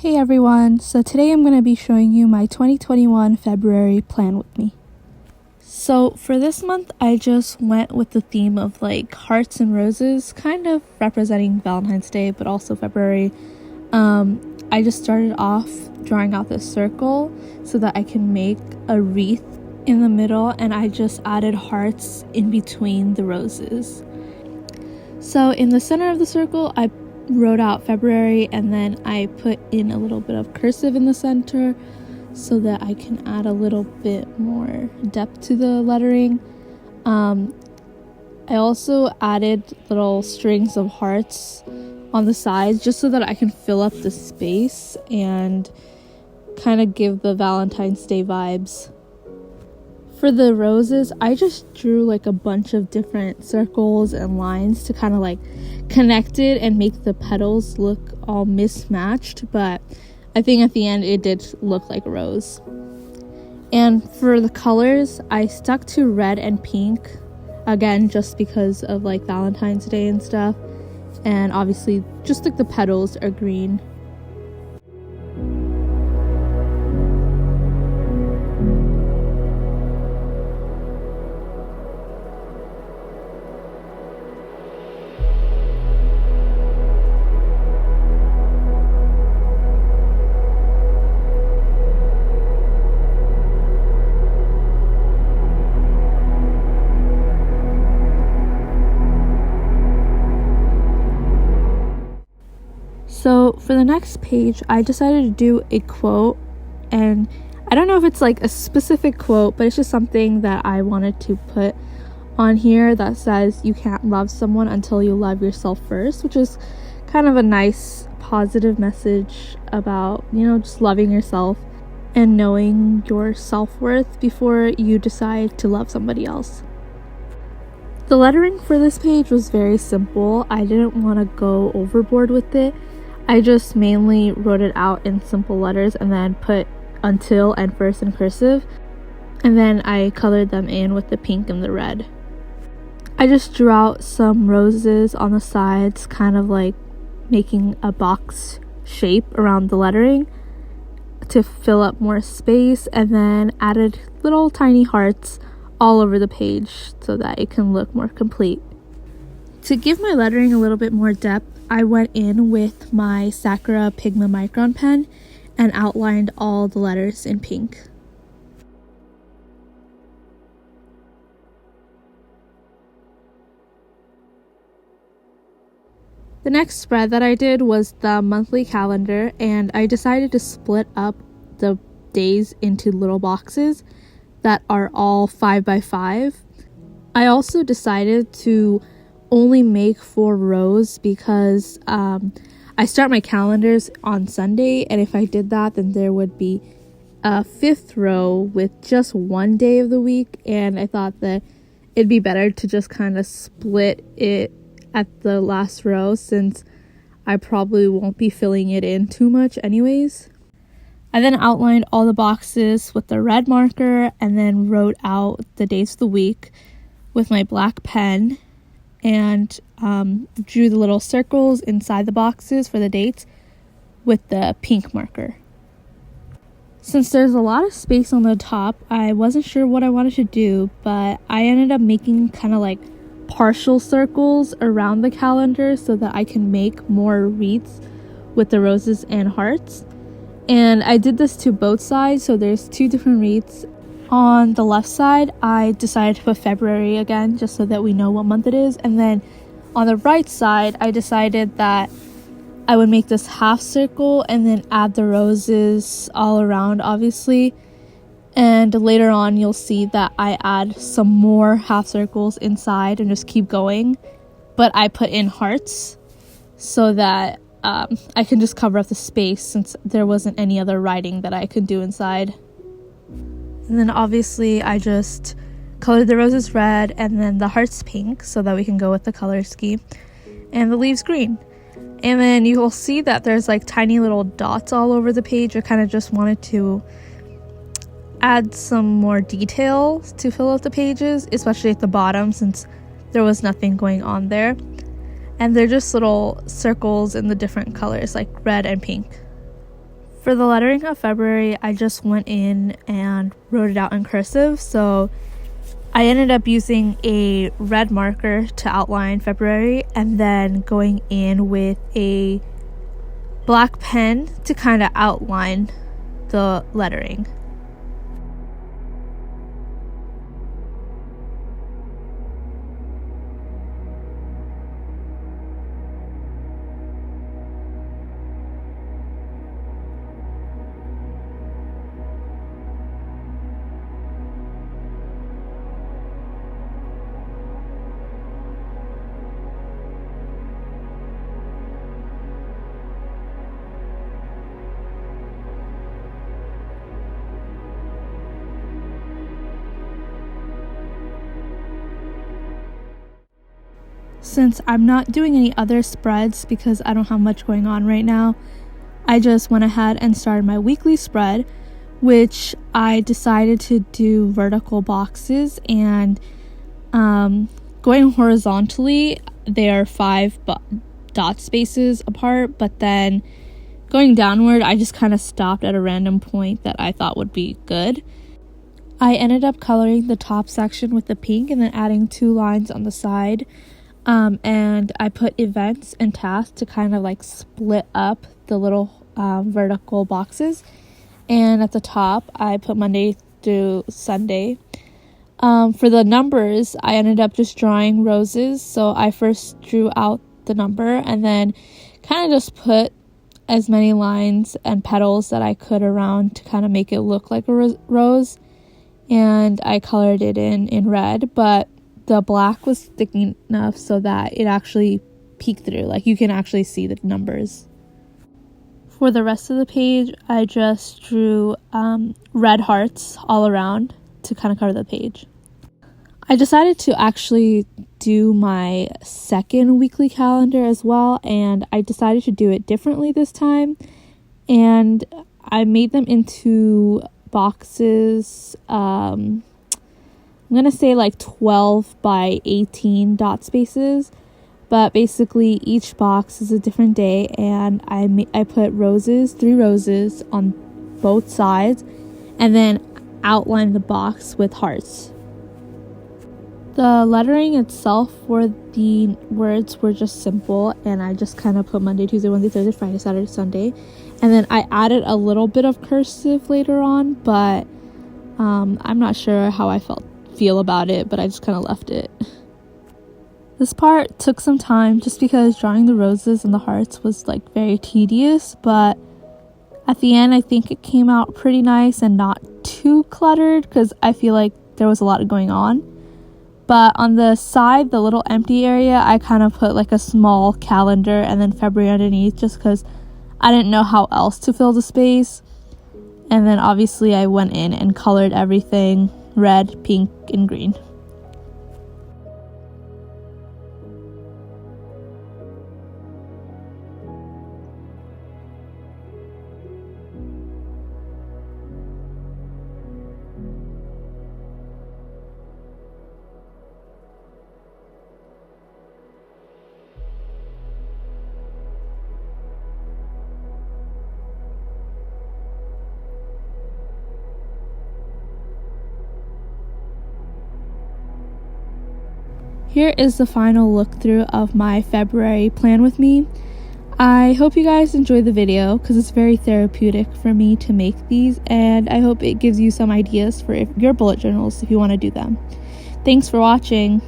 Hey everyone, so today I'm going to be showing you my 2021 February plan with me. So for this month, I just went with the theme of like hearts and roses, kind of representing Valentine's Day, but also February. I just started off drawing out this circle so that I can make a wreath in the middle, and I just added hearts in between the roses. So in the center of the circle, I wrote out February, and then I put in a little bit of cursive in the center so that I can add a little bit more depth to the lettering. I also added little strings of hearts on the sides just so that I can fill up the space and kind of give the Valentine's Day vibes. For the roses, I just drew like a bunch of different circles and lines to kind of like connect it and make the petals look all mismatched, but I think at the end it did look like a rose. And for the colors, I stuck to red and pink, again just because of like Valentine's Day and stuff, and obviously just like the petals are green. So for the next page, I decided to do a quote, and I don't know if it's like a specific quote, but it's just something that I wanted to put on here that says you can't love someone until you love yourself first, which is kind of a nice positive message about, just loving yourself and knowing your self-worth before you decide to love somebody else. The lettering for this page was very simple. I didn't want to go overboard with it. I just mainly wrote it out in simple letters and then put until and first in cursive, and then I colored them in with the pink and the red. I just drew out some roses on the sides, kind of like making a box shape around the lettering to fill up more space, and then added little tiny hearts all over the page so that it can look more complete. To give my lettering a little bit more depth, I went in with my Sakura Pigma Micron pen and outlined all the letters in pink. The next spread that I did was the monthly calendar, and I decided to split up the days into little boxes that are all 5 by 5. I also decided to only make 4 rows because I start my calendars on Sunday, and if I did that, then there would be a 5th row with just one day of the week, and I thought that it'd be better to just kind of split it at the last row since I probably won't be filling it in too much anyways. I then outlined all the boxes with the red marker and then wrote out the days of the week with my black pen, and drew the little circles inside the boxes for the dates with the pink marker. Since there's a lot of space on the top, I wasn't sure what I wanted to do, but I ended up making kind of like partial circles around the calendar so that I can make more wreaths with the roses and hearts. And I did this to both sides, so there's 2 different wreaths. On the left side, I decided to put February again, just so that we know what month it is. And then on the right side, I decided that I would make this half circle and then add the roses all around, obviously. And later on, you'll see that I add some more half circles inside and just keep going. But I put in hearts so that I can just cover up the space since there wasn't any other writing that I could do inside. And then obviously I just colored the roses red and then the hearts pink so that we can go with the color scheme, and the leaves green. And then you will see that there's like tiny little dots all over the page. I kind of just wanted to add some more detail to fill out the pages, especially at the bottom since there was nothing going on there. And they're just little circles in the different colors like red and pink. For the lettering of February, I just went in and wrote it out in cursive, so I ended up using a red marker to outline February and then going in with a black pen to kind of outline the lettering. Since I'm not doing any other spreads because I don't have much going on right now, I just went ahead and started my weekly spread, which I decided to do vertical boxes, and going horizontally they are 5 dot spaces apart, but then going downward I just kind of stopped at a random point that I thought would be good. I ended up coloring the top section with the pink and then adding 2 lines on the side. And I put events and tasks to kind of like split up the little vertical boxes. And at the top, I put Monday through Sunday. For the numbers, I ended up just drawing roses. So I first drew out the number and then kind of just put as many lines and petals that I could around to kind of make it look like a rose. And I colored it in red, but the black was thick enough so that it actually peeked through, like you can actually see the numbers. For the rest of the page, I just drew red hearts all around to kind of cover the page. I decided to actually do my second weekly calendar as well, and I decided to do it differently this time, and I made them into boxes. I'm going to say like 12 by 18 dot spaces, but basically each box is a different day, and I put roses, 3 roses on both sides, and then outlined the box with hearts. The lettering itself for the words were just simple, and I just kind of put Monday, Tuesday, Wednesday, Thursday, Friday, Saturday, Sunday, and then I added a little bit of cursive later on, but I'm not sure how I feel about it, but I just kind of left it. This part took some time just because drawing the roses and the hearts was like very tedious, but at the end I think it came out pretty nice and not too cluttered because I feel like there was a lot going on. But on the side, the little empty area, I kind of put like a small calendar and then February underneath just because I didn't know how else to fill the space. And then obviously I went in and colored everything red, pink, and green. Here is the final look through of my February plan with me. I hope you guys enjoyed the video because it's very therapeutic for me to make these, and I hope it gives you some ideas for your bullet journals if you want to do them. Thanks for watching.